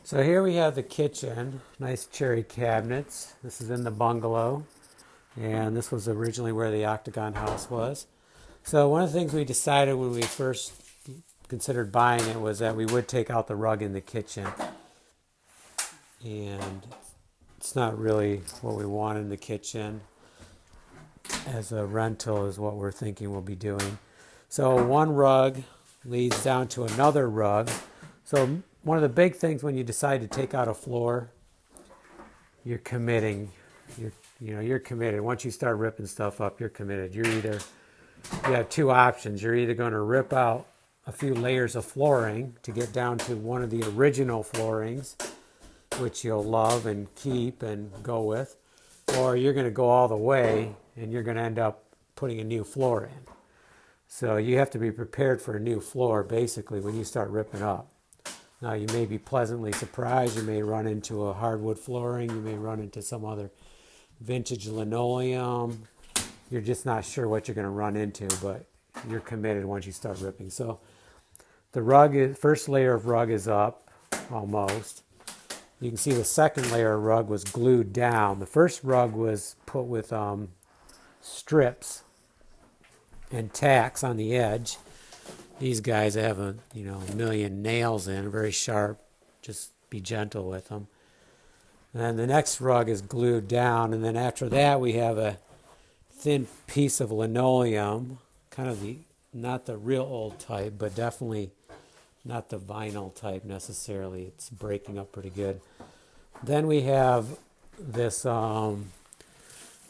So here we have the kitchen, nice cherry cabinets. This is in the bungalow, and this was originally where the octagon house was. So one of the things we decided when we first considered buying it was that we would take out the rug in the kitchen. And it's not really what we want in the kitchen. As a rental is what we're thinking we'll be doing. So one rug leads down to another rug. So one of the big things when you decide to take out a floor, you're committing. You're committed. Once you start ripping stuff up, you're committed. You have two options. You're either going to rip out a few layers of flooring to get down to one of the original floorings, which you'll love and keep and go with, or you're going to go all the way and you're going to end up putting a new floor in. So you have to be prepared for a new floor basically when you start ripping up. Now you may be pleasantly surprised. You may run into a hardwood flooring. You may run into some other vintage linoleum. You're just not sure what you're going to run into, but you're committed once you start ripping. So the first layer of rug is up almost. You can see the second layer of rug was glued down. The first rug was put with strips and tacks on the edge. These guys have a million nails in, very sharp. Just be gentle with them. And then the next rug is glued down, and then after that we have a thin piece of linoleum, kind of not the real old type, but definitely not the vinyl type necessarily. It's breaking up pretty good. Then we have this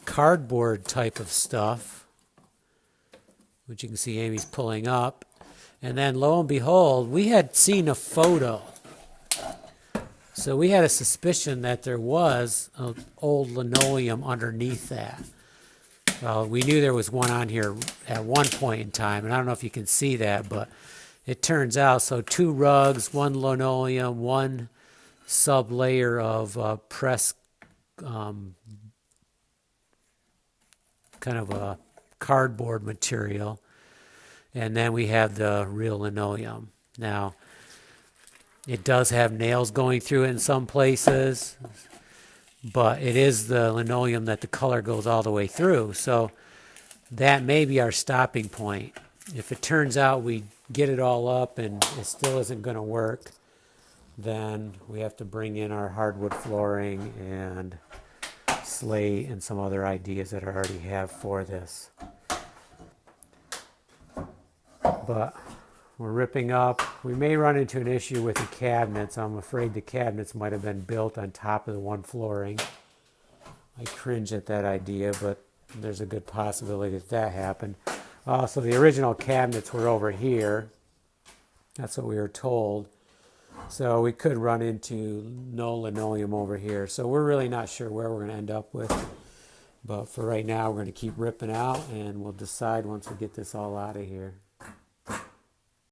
cardboard type of stuff, which you can see Amy's pulling up. And then lo and behold, we had seen a photo. So we had a suspicion that there was an old linoleum underneath that. Well, we knew there was one on here at one point in time, and I don't know if you can see that, but it turns out, so two rugs, one linoleum, one sub-layer of pressed kind of a cardboard material, and then we have the real linoleum. Now, it does have nails going through it in some places, but it is the linoleum that the color goes all the way through. So that may be our stopping point. If it turns out we get it all up and it still isn't going to work, then we have to bring in our hardwood flooring and slate and some other ideas that I already have for this. But we're ripping up. We may run into an issue with the cabinets. I'm afraid the cabinets might have been built on top of the one flooring. I cringe at that idea, but there's a good possibility that happened. So the original cabinets were over here. That's what we were told. So we could run into no linoleum over here. So we're really not sure where we're going to end up with. But for right now, we're going to keep ripping out, and we'll decide once we get this all out of here.